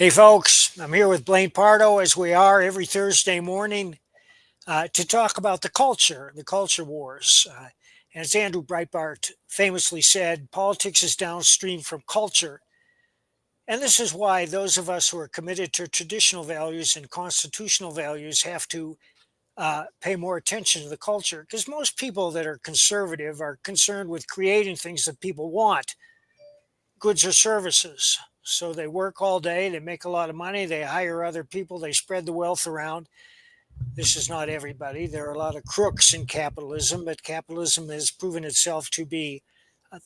Hey, folks, I'm here with Blaine Pardo as we are every Thursday morning to talk about the culture wars. As Andrew Breitbart famously said, politics is downstream from culture. And this is why those of us who are committed to traditional values and constitutional values have to pay more attention to the culture. Because most people that are conservative are concerned with creating things that people want, goods or services. So they work all day, they make a lot of money, they hire other people, they spread the wealth around. This is not everybody. There are a lot of crooks in capitalism, but capitalism has proven itself to be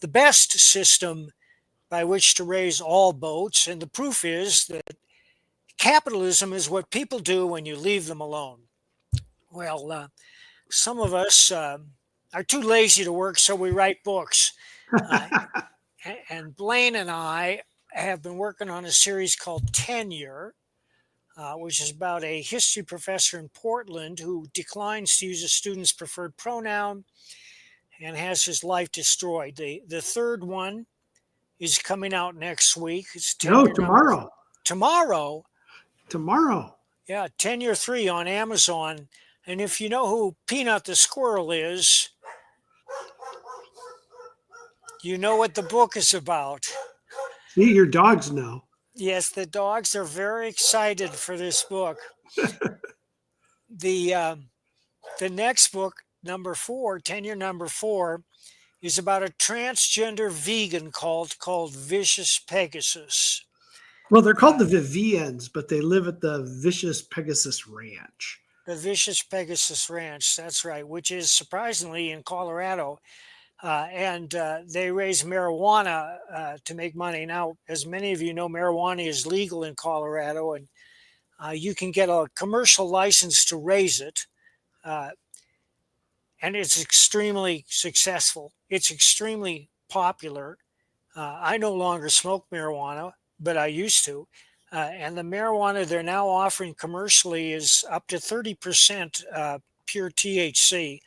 the best system by which to raise all boats. And the proof is that capitalism is what people do when you leave them alone. Well, some of us are too lazy to work, so we write books. Uh, and Blaine and I have been working on a series called Tenure, which is about a history professor in Portland who declines to use a student's preferred pronoun and has his life destroyed. The third one is coming out next week. It's No, Tenure number tomorrow. tomorrow. Tomorrow. Yeah, Tenure 3 on Amazon. And if you know who Peanut the Squirrel is, you know what the book is about. See, your dogs know. Yes, the dogs are very excited for this book. The the next book, number 4, Tenure number 4, is about a transgender vegan cult called Vicious Pegasus. Well, they're called Uh, the Vivians, but they live at the Vicious Pegasus Ranch. the Vicious Pegasus Ranch, that's right, which is surprisingly in Colorado. And they raise marijuana to make money. Now, as many of you know, marijuana is legal in Colorado, and you can get a commercial license to raise it. Uh, and it's extremely successful. It's extremely popular. I no longer smoke marijuana, but I used to. And the marijuana they're now offering commercially is up to 30% pure THC.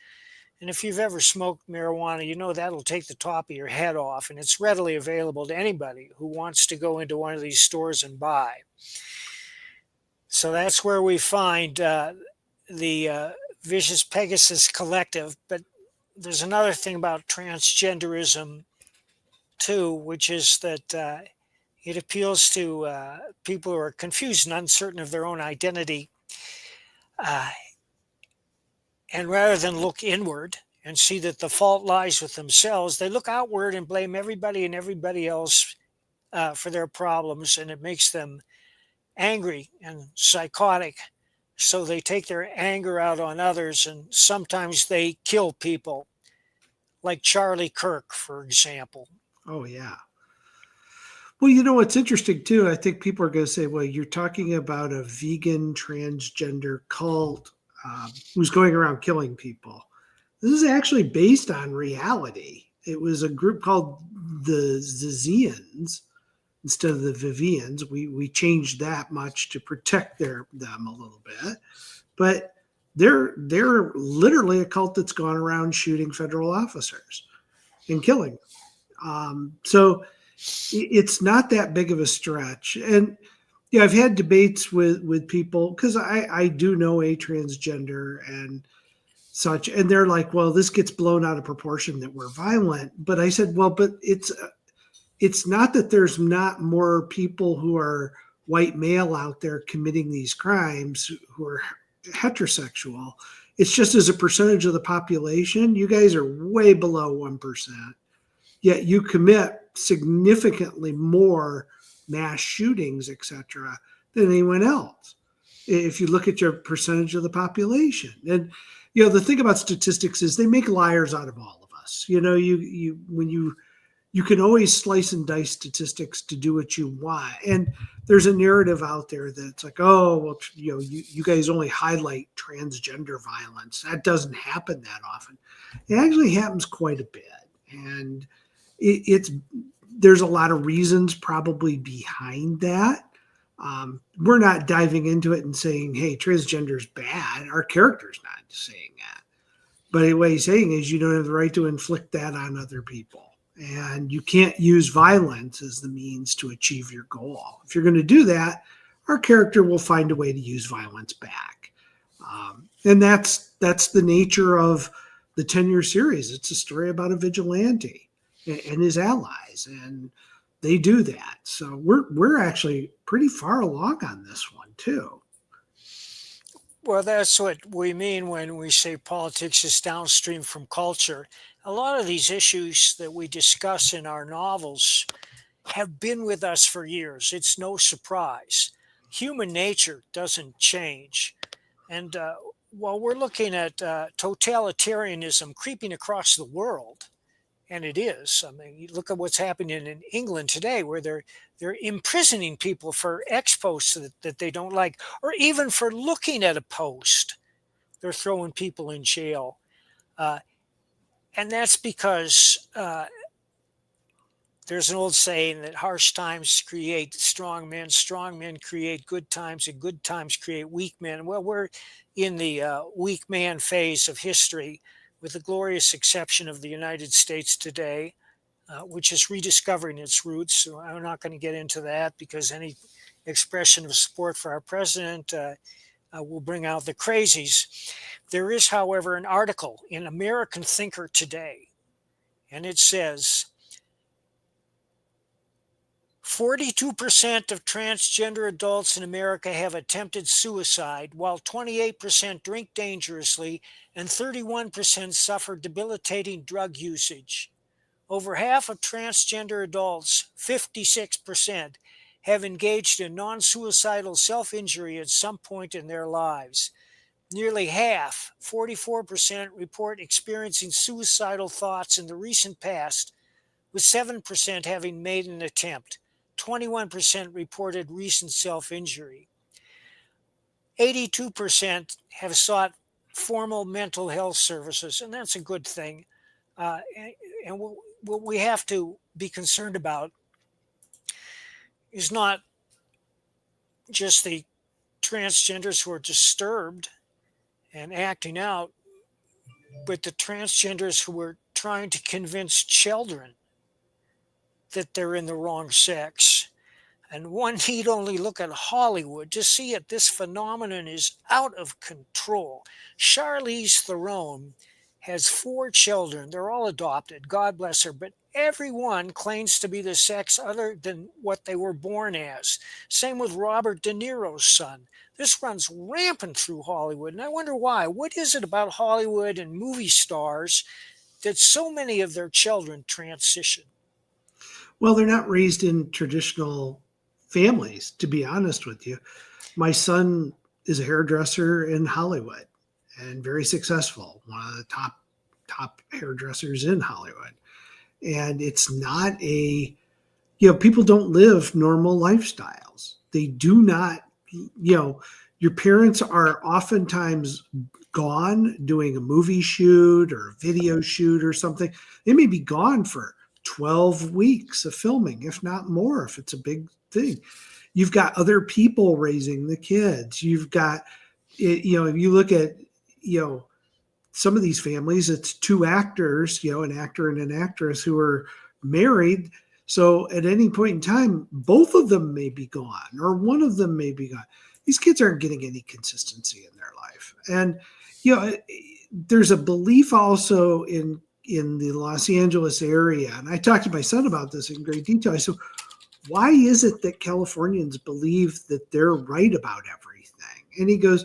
And if you've ever smoked marijuana, you know that'll take the top of your head off. And it's readily available to anybody who wants to go into one of these stores and buy. So that's where we find the Vicious Pegasus Collective. But there's another thing about transgenderism, too, which is that it appeals to people who are confused and uncertain of their own identity. Uh, and rather than look inward and see that the fault lies with themselves, they look outward and blame everybody and everybody else for their problems. And it makes them angry and psychotic. So they take their anger out on others and sometimes they kill people, like Charlie Kirk, for example. Oh, yeah. Well, you know what's interesting too? I think people are going to say, well, you're talking about a vegan transgender cult who's going around killing people. This is actually based on reality. It was a group called the Zizians instead of the Vivians. We changed that much to protect them a little bit, but they're literally a cult that's gone around shooting federal officers and killing them. So it's not that big of a stretch. And yeah, I've had debates with people because I do know a transgender and such, and they're like, well, this gets blown out of proportion that we're violent. But I said, well, but it's not that there's not more people who are white male out there committing these crimes who are heterosexual. It's just as a percentage of the population, you guys are way below 1%. Yet you commit significantly more mass shootings, etc., than anyone else. If you look at your percentage of the population, and the thing about statistics is they make liars out of all of us. You can always slice and dice statistics to do what you want, and there's a narrative out there that's like, oh, well, you guys only highlight transgender violence. That doesn't happen that often. It actually happens quite a bit, and there's a lot of reasons probably behind that. We're not diving into it and saying, hey, transgender is bad. Our character's not saying that. But what he's saying is you don't have the right to inflict that on other people. And you can't use violence as the means to achieve your goal. If you're going to do that, our character will find a way to use violence back. And that's the nature of the 10-year series. It's a story about a vigilante and his allies, and they do that. So we're actually pretty far along on this one too. Well, that's what we mean when we say politics is downstream from culture. A lot of these issues that we discuss in our novels have been with us for years. It's no surprise. Human nature doesn't change. And while we're looking at totalitarianism creeping across the world, and it is. I mean, you look at what's happening in England today, where they're imprisoning people for ex posts that they don't like, or even for looking at a post. They're throwing people in jail, uh, and that's because there's an old saying that harsh times create strong men create good times, and good times create weak men. Well, we're in the weak man phase of history, with the glorious exception of the United States today, which is rediscovering its roots. So I'm not going to get into that because any expression of support for our president will bring out the crazies. There is, however, an article in American Thinker today, and it says 42% of transgender adults in America have attempted suicide, while 28% drink dangerously and 31% suffer debilitating drug usage. Over half of transgender adults, 56%, have engaged in non suicidal self injury at some point in their lives. Nearly half, 44%, report experiencing suicidal thoughts in the recent past, with 7% having made an attempt. 21% reported recent self injury. 82% have sought formal mental health services, and that's a good thing. And what we have to be concerned about is not just the transgenders who are disturbed and acting out, but the transgenders who are trying to convince children that they're in the wrong sex. And one need only look at Hollywood to see it. This phenomenon is out of control. Charlize Theron has 4 children. They're all adopted. God bless her. But everyone claims to be the sex other than what they were born as. Same with Robert De Niro's son. This runs rampant through Hollywood. And I wonder why. What is it about Hollywood and movie stars that so many of their children transition? Well, they're not raised in traditional families, to be honest with you. My son is a hairdresser in Hollywood and very successful, one of the top hairdressers in Hollywood. And it's not a, people don't live normal lifestyles. They do not, your parents are oftentimes gone doing a movie shoot or a video shoot or something. They may be gone for 12 weeks of filming, if not more, if it's a big thing. You've got other people raising the kids. You've got, if you look at, some of these families, it's 2 actors, an actor and an actress who are married. So at any point in time, both of them may be gone or one of them may be gone. These kids aren't getting any consistency in their life. And, there's a belief also in the Los Angeles area. And I talked to my son about this in great detail. I said, why is it that Californians believe that they're right about everything? And he goes,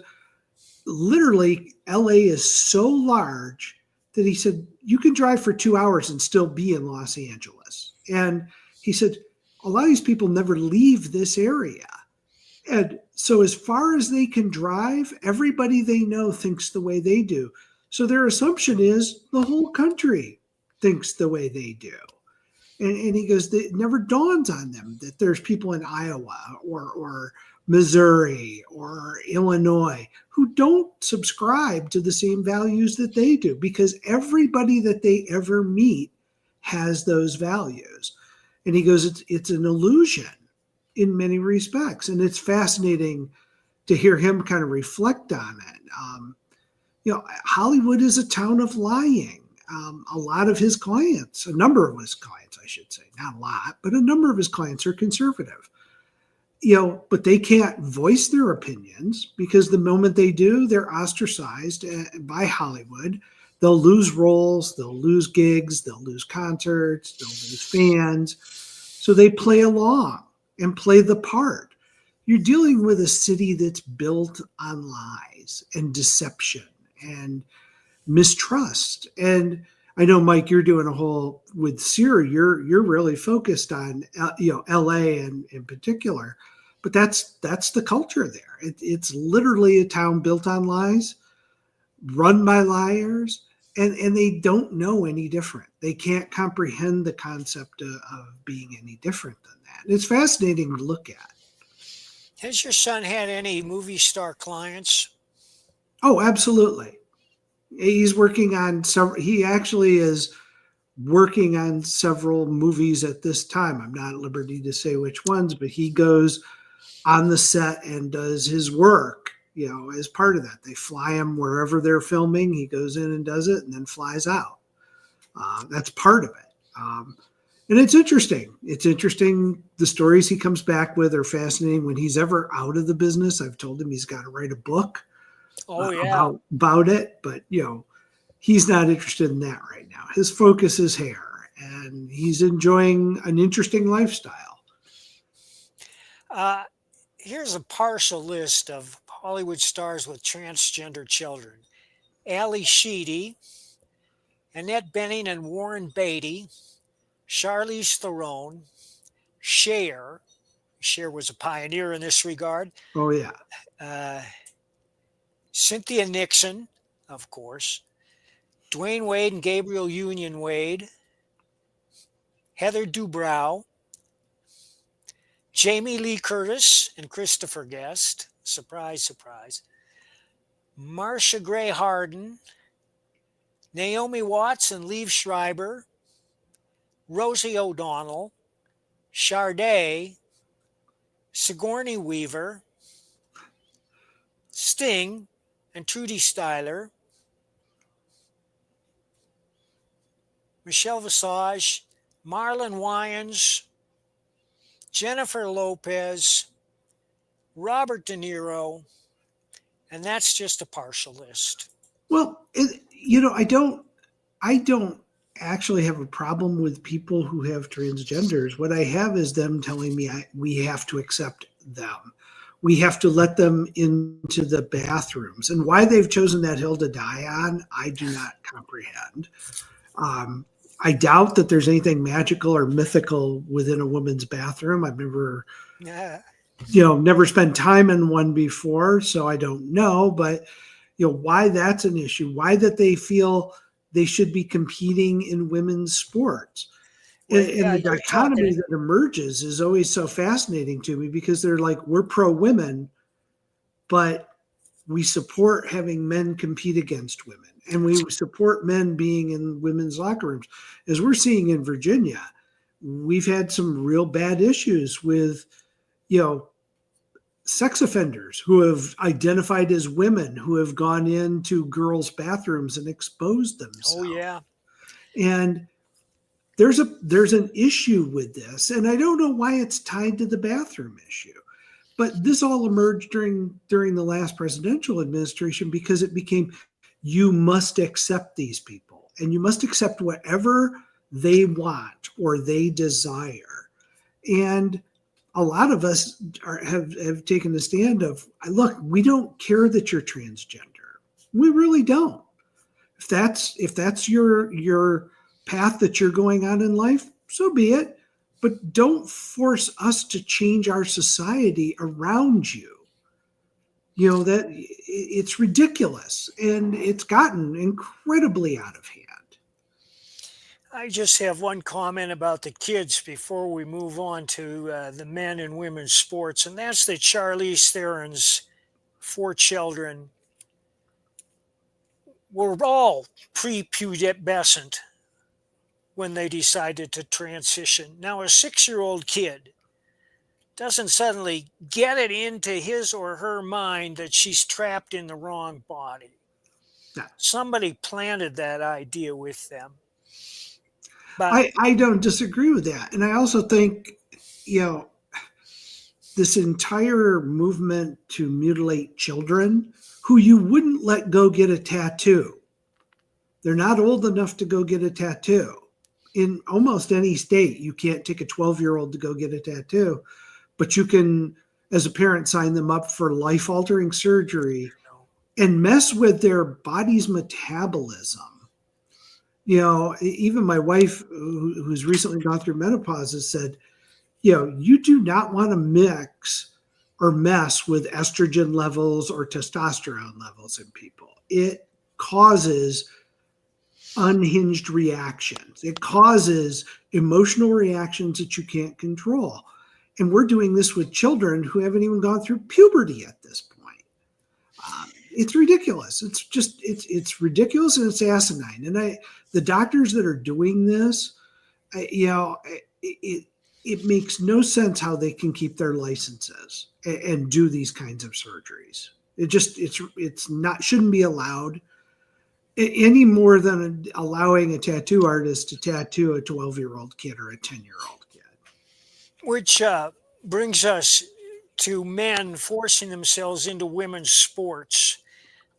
literally, LA is so large that he said, you can drive for 2 hours and still be in Los Angeles. And he said, a lot of these people never leave this area. And so as far as they can drive, everybody they know thinks the way they do. So their assumption is the whole country thinks the way they do. And he goes, it never dawns on them that there's people in Iowa or Missouri or Illinois who don't subscribe to the same values that they do, because everybody that they ever meet has those values. And he goes, it's an illusion in many respects. And it's fascinating to hear him kind of reflect on it. Hollywood is a town of lying. A lot of his clients, a number of his clients, I should say, not a lot, but a number of his clients are conservative. but they can't voice their opinions because the moment they do, they're ostracized by Hollywood. They'll lose roles, they'll lose gigs, they'll lose concerts, they'll lose fans. So they play along and play the part. You're dealing with a city that's built on lies and deception and mistrust. And I know, Mike, you're doing a whole with Siri. You're really focused on L.A. and in particular, but that's the culture there. It's literally a town built on lies, run by liars, and they don't know any different. They can't comprehend the concept of being any different than that. It's fascinating to look at. Has your son had any movie star clients? Oh, absolutely. He's working on some. He actually is working on several movies at this time. I'm not at liberty to say which ones, but he goes on the set and does his work, as part of that. They fly him wherever they're filming. He goes in and does it and then flies out. That's part of it. And it's interesting. It's interesting. The stories he comes back with are fascinating. When he's ever out of the business, I've told him he's got to write a book Oh, yeah. about it. But, he's not interested in that right now. His focus is hair, and he's enjoying an interesting lifestyle. Uh, Here's a partial list of Hollywood stars with transgender children: Ali Sheedy, Annette Bening and Warren Beatty, Charlize Theron, Cher. Cher was a pioneer in this regard. Oh, yeah. Uh, Cynthia Nixon, of course, Dwayne Wade and Gabriel Union Wade, Heather Dubrow, Jamie Lee Curtis and Christopher Guest. Surprise, surprise. Marcia Gray Harden, Naomi Watts and Liev Schreiber, Rosie O'Donnell, Sade, Sigourney Weaver, Sting and Trudy Styler, Michelle Visage, Marlon Wayans, Jennifer Lopez, Robert De Niro, and that's just a partial list. Well, I don't actually have a problem with people who have transgenders. What I have is them telling me we have to accept them. We have to let them into the bathrooms. And why they've chosen that hill to die on, I do not comprehend. I doubt that there's anything magical or mythical within a woman's bathroom. I've Yeah. never spent time in one before, so I don't know. But why that's an issue, why that they feel they should be competing in women's sports. Well, And yeah, the you're talking. dichotomy that emerges is always so fascinating to me because they're like, we're pro women, but we support having men compete against women and we support men being in women's locker rooms. As we're seeing in Virginia, we've had some real bad issues with, sex offenders who have identified as women who have gone into girls' bathrooms and exposed Oh, themselves. yeah. And there's an issue with this, and I don't know why it's tied to the bathroom issue. But this all emerged during the last presidential administration because it became you must accept these people and you must accept whatever they want or they desire. And a lot of us have taken the stand of, look, we don't care that you're transgender. We really don't. If that's your path that you're going on in life, so be it. But don't force us to change our society around you. That it's ridiculous and it's gotten incredibly out of hand. I just have one comment about the kids before we move on to the men and women's sports, and that's that Charlize Theron's four children were all prepubescent when they decided to transition. Now, a 6-year-old kid doesn't suddenly get it into his or her mind that she's trapped in the wrong body. Yeah. Somebody planted that idea with them. But I don't disagree with that. And I also think, this entire movement to mutilate children who you wouldn't let go get a tattoo. They're not old enough to go get a tattoo. In almost any state, you can't take a 12-year-old to go get a tattoo, but you can, as a parent, sign them up for life altering surgery and mess with their body's metabolism. Even my wife, who's recently gone through menopause, has said, you do not want to mix or mess with estrogen levels or testosterone levels in people. It causes unhinged reactions. It causes emotional reactions that you can't control. And we're doing this with children who haven't even gone through puberty at this point. It's ridiculous. It's ridiculous and it's asinine. And the doctors that are doing this, it makes no sense how they can keep their licenses and do these kinds of surgeries. It's not, shouldn't be allowed any more than allowing a tattoo artist to tattoo a 12-year-old kid or a 10-year-old kid. Which brings us to men forcing themselves into women's sports.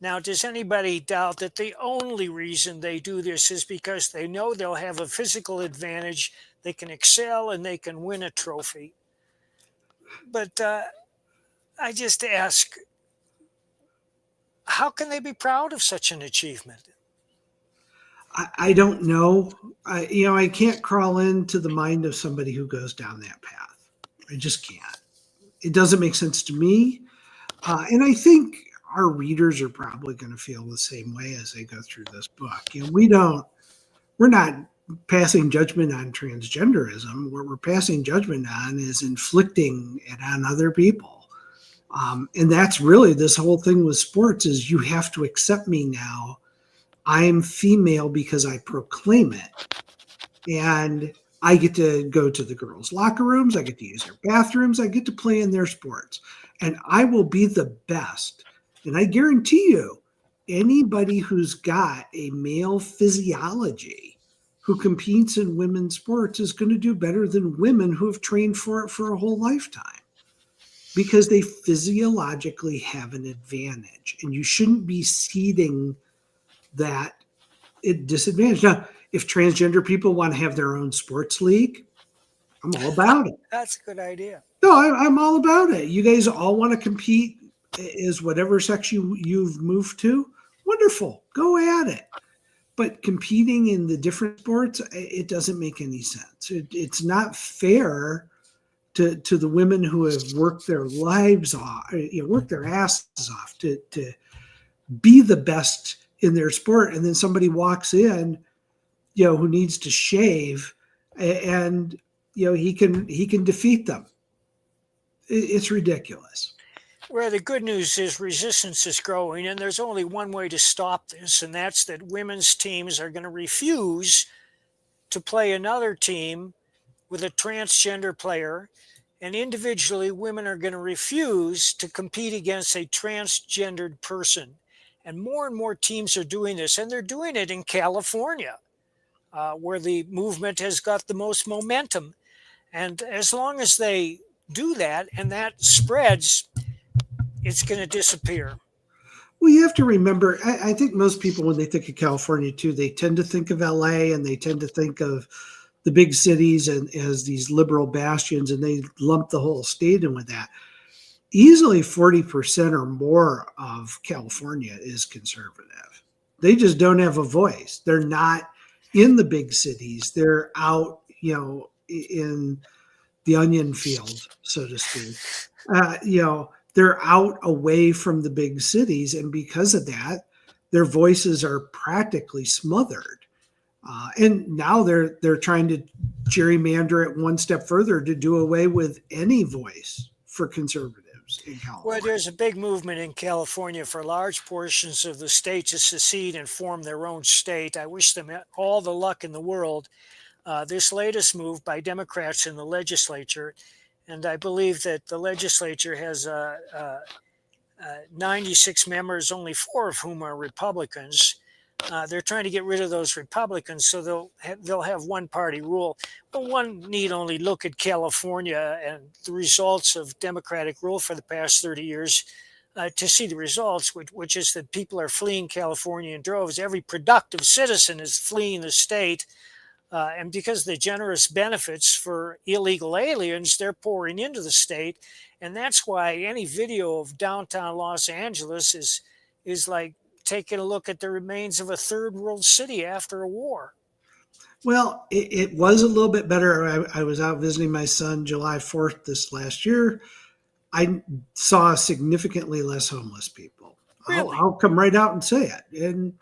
Now, does anybody doubt that the only reason they do this is because they know they'll have a physical advantage, they can excel, and they can win a trophy? But I just ask, how can they be proud of such an achievement? I don't know. I can't crawl into the mind of somebody who goes down that path. I just can't. It doesn't make sense to me. And I think our readers are probably going to feel the same way as they go through this book. We're not passing judgment on transgenderism. What we're passing judgment on is inflicting it on other people. And that's really this whole thing with sports is you have to accept me now. I'm female because I proclaim it. And I get to go to the girls' locker rooms. I get to use their bathrooms. I get to play in their sports. And I will be the best. And I guarantee you, anybody who's got a male physiology who competes in women's sports is going to do better than women who have trained for it for a whole lifetime because they physiologically have an advantage. And you shouldn't be ceding that disadvantage. Now, if transgender people want to have their own sports league, I'm all about it. That's a good idea. No, I'm all about it. You guys all want to compete as whatever sex you've moved to. Wonderful. Go at it. But competing in the different sports, it doesn't make any sense. It's not fair to the women who have worked their lives off, worked their asses off to be the best in their sport. And then somebody walks in, who needs to shave and, he can defeat them. It's ridiculous. Well, the good news is resistance is growing, and there's only one way to stop this, and that's that women's teams are going to refuse to play another team with a transgender player, and individually, women are going to refuse to compete against a transgendered person. And more teams are doing this, and they're doing it in California, where the movement has got the most momentum. And as long as they do that and that spreads, it's going to disappear. Well, you have to remember, I think most people, when they think of California too, they tend to think of LA and they tend to think of the big cities and as these liberal bastions, and they lump the whole state in with that. Easily 40% or more of California is conservative. They just don't have a voice. They're not in the big cities. They're out, in the onion field, so to speak. They're out away from the big cities. And because of that, their voices are practically smothered. And now they're trying to gerrymander it one step further to do away with any voice for conservatives in California. Well, there's a big movement in California for large portions of the state to secede and form their own state. I wish them all the luck in the world. This latest move by Democrats in the legislature, and I believe that the legislature has 96 members, only 4 of whom are Republicans. They're trying to get rid of those Republicans, so they'll have one party rule. But one need only look at California and the results of Democratic rule for the past 30 years to see the results, which is that people are fleeing California in droves. Every productive citizen is fleeing the state. And because of the generous benefits for illegal aliens, they're pouring into the state. And that's why any video of downtown Los Angeles is like taking a look at the remains of a third world city after a war. Well, it was a little bit better. I was out visiting my son July 4th this last year. I saw significantly less homeless people. Really? I'll come right out and say it. And,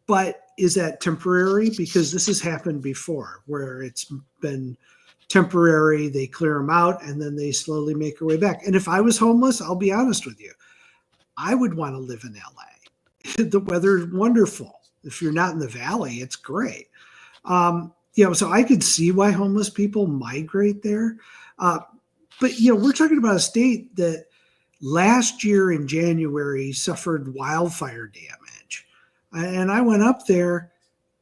but is that temporary? Because this has happened before where it's been temporary. They clear them out and then they slowly make their way back. And if I was homeless, I'll be honest with you, I would want to live in LA. The weather is wonderful. If you're not in the valley, it's great. So I could see why homeless people migrate there. But we're talking about a state that last year in January suffered wildfire damage. And I went up there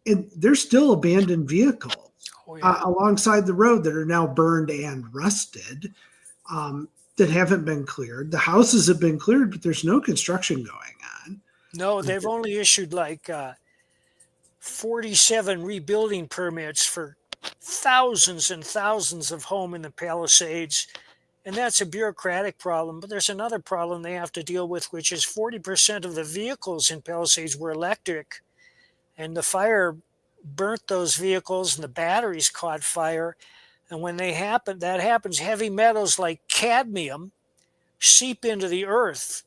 and there's still abandoned vehicles Oh, yeah. alongside the road that are now burned and rusted, that haven't been cleared. The houses have been cleared, but there's no construction going on. No, they've only issued like 47 rebuilding permits for thousands and thousands of home in the Palisades. And that's a bureaucratic problem. But there's another problem they have to deal with, which is 40% of the vehicles in Palisades were electric. And the fire burnt those vehicles and the batteries caught fire. And when that happens, heavy metals like cadmium seep into the earth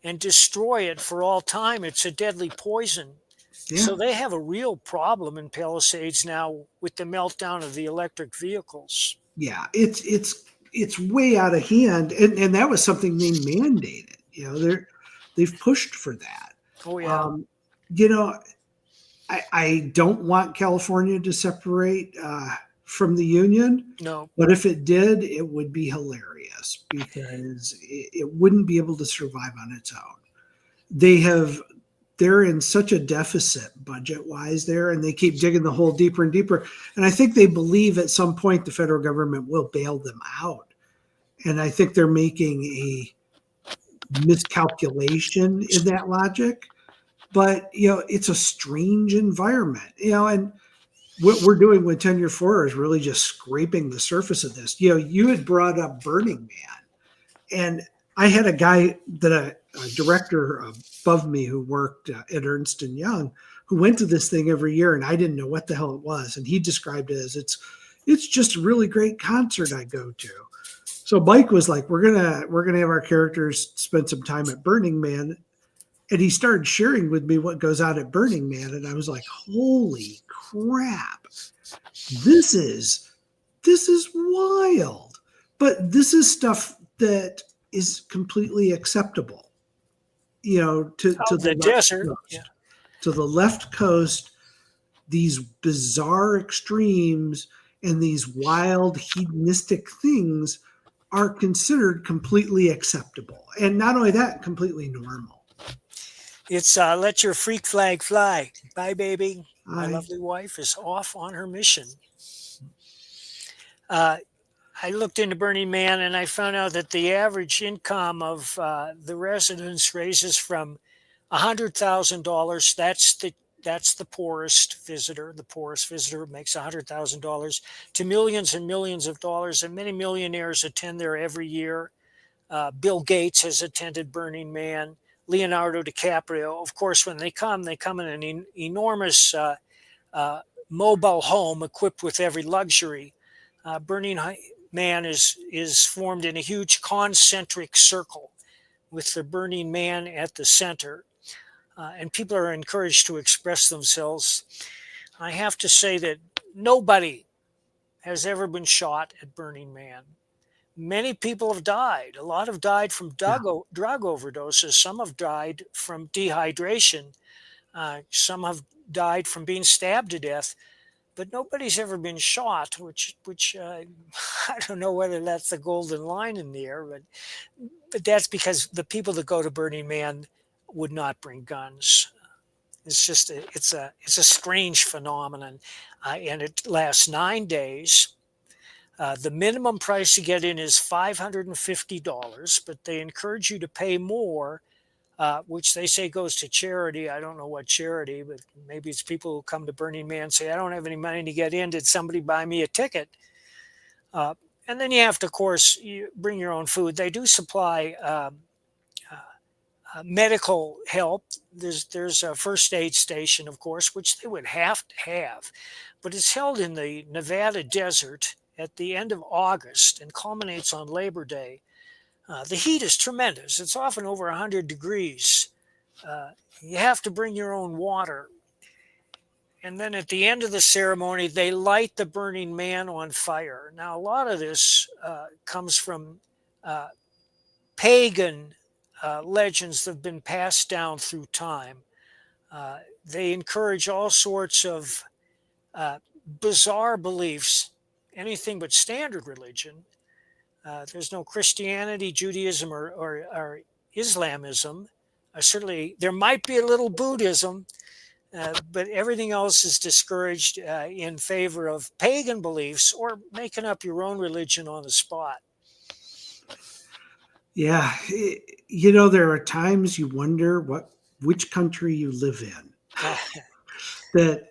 and destroy it for all time. It's a deadly poison. Yeah. So they have a real problem in Palisades now with the meltdown of the electric vehicles. Yeah. It's way out of hand. And that was something they mandated. They've pushed for that. Oh yeah. You know, I don't want California to separate from the union, No. but if it did, it would be hilarious because it wouldn't be able to survive on its own. They're in such a deficit budget wise there, and they keep digging the hole deeper and deeper. And I think they believe at some point the federal government will bail them out. And I think they're making a miscalculation in that logic. But it's a strange environment. And what we're doing with Tenure 4 is really just scraping the surface of this. You had brought up Burning Man, and I had a guy a director above me who worked at Ernst & Young, who went to this thing every year, and I didn't know what the hell it was. And he described it as it's just a really great concert I go to. So Mike was like, we're gonna have our characters spend some time at Burning Man. And he started sharing with me what goes on at Burning Man. And I was like, holy crap, this is wild. But this is stuff that is completely acceptable, to The the desert. left Yeah. coast. To the left coast, these bizarre extremes and these wild hedonistic things are considered completely acceptable. And not only that, completely normal. It's let your freak flag fly. Bye, baby. My I lovely wife is off on her mission. I looked into Burning Man and I found out that the average income of the residents ranges from $100,000. That's the poorest visitor. The poorest visitor makes $100,000 to millions and millions of dollars, and many millionaires attend there every year. Bill Gates has attended Burning Man. Leonardo DiCaprio, of course, when they come in an enormous mobile home equipped with every luxury. Burning Man is formed in a huge concentric circle with the Burning Man at the center, and people are encouraged to express themselves. I have to say that nobody has ever been shot at Burning Man. Many people have died. A lot have died from yeah. drug overdoses. Some have died from dehydration. Some have died from being stabbed to death. But nobody's ever been shot, which I don't know whether that's the golden line in the air, but that's because the people that go to Burning Man would not bring guns. It's a strange phenomenon, and it lasts 9 days. The minimum price to get in is $550, but they encourage you to pay more, which they say goes to charity. I don't know what charity, but maybe it's people who come to Burning Man and say, I don't have any money to get in. Did somebody buy me a ticket? Uh, and then you have to, of course, you bring your own food. They do supply medical help. There's a first aid station, of course, which they would have to have, but it's held in the Nevada desert at the end of August and culminates on Labor Day. The heat is tremendous. It's often over 100 degrees. Uh, you have to bring your own water. And then at the end of the ceremony, they light the burning man on fire. Now, a lot of this comes from uh, pagan legends that have been passed down through time. They encourage all sorts of uh, bizarre beliefs, anything but standard religion. There's no Christianity, Judaism, or Islamism. Certainly, there might be a little Buddhism, but everything else is discouraged in favor of pagan beliefs or making up your own religion on the spot. Yeah, there are times you wonder which country you live in. That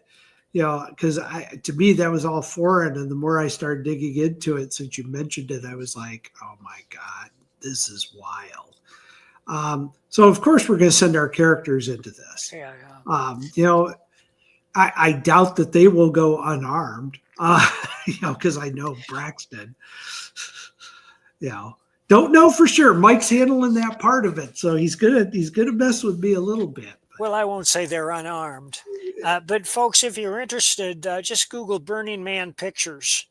because to me that was all foreign, and the more I started digging into it, since you mentioned it, I was like, oh my god, this is wild. So of course we're going to send our characters into this. Yeah, I doubt that they will go unarmed. Because I know Braxton. Don't know for sure. Mike's handling that part of it, so he's gonna mess with me a little bit. Well, I won't say they're unarmed, but folks, if you're interested, just Google Burning Man pictures.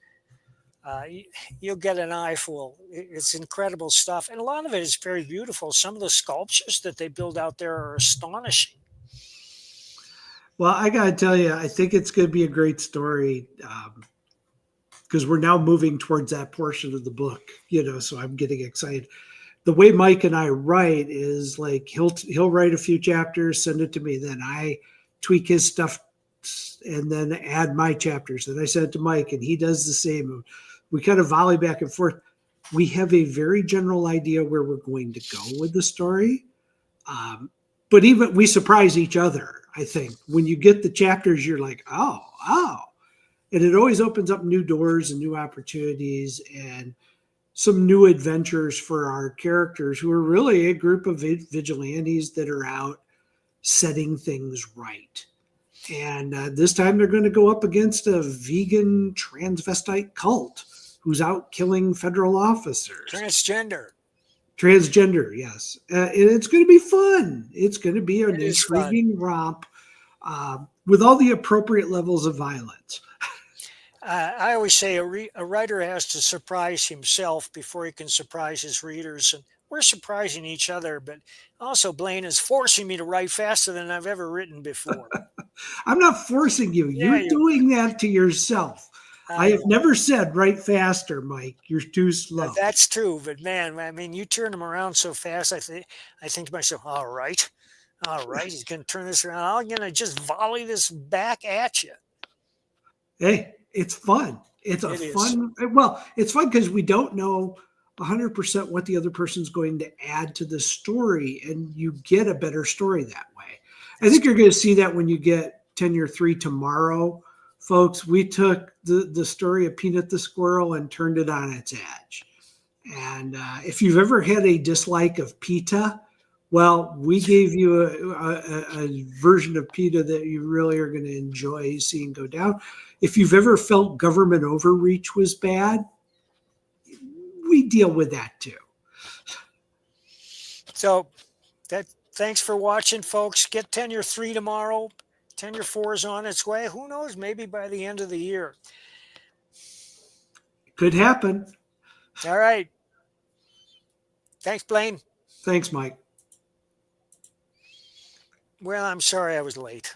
You'll get an eyeful. It's incredible stuff, and a lot of it is very beautiful. Some of the sculptures that they build out there are astonishing. Well, I gotta tell you, I think it's going to be a great story because we're now moving towards that portion of the book. So I'm getting excited. The way Mike and I write is like he'll write a few chapters, send it to me, then I tweak his stuff and then add my chapters. Then I send it to Mike, and he does the same. We kind of volley back and forth. We have a very general idea where we're going to go with the story, but even we surprise each other. I think when you get the chapters, you're like, oh, and it always opens up new doors and new opportunities and some new adventures for our characters, who are really a group of vigilantes that are out setting things right. And this time they're going to go up against a vegan transvestite cult who's out killing federal officers. Transgender, yes. And it's going to be fun. It's going to be an intriguing romp with all the appropriate levels of violence. I always say a writer has to surprise himself before he can surprise his readers. And we're surprising each other, but also Blaine is forcing me to write faster than I've ever written before. I'm not forcing you. Yeah, You're doing that to yourself. I have never said write faster, Mike. You're too slow. That's true, but man, I mean, you turn them around so fast. I think to myself, all right, he's going to turn this around. I'm going to just volley this back at you. Hey, it's fun. It's fun. Well, it's fun because we don't know 100% what the other person's going to add to the story, and you get a better story that way. I think you're going to see that when you get Tenure 3 tomorrow, folks. We took the story of Peanut the Squirrel and turned it on its edge. And if you've ever had a dislike of PETA, well, we gave you a version of PETA that you really are going to enjoy seeing go down. If you've ever felt government overreach was bad, we deal with that too. So thanks for watching, folks. Get Tenure 3 tomorrow. Tenure 4 is on its way. Who knows? Maybe by the end of the year. Could happen. All right. Thanks, Blaine. Thanks, Mike. Well, I'm sorry I was late.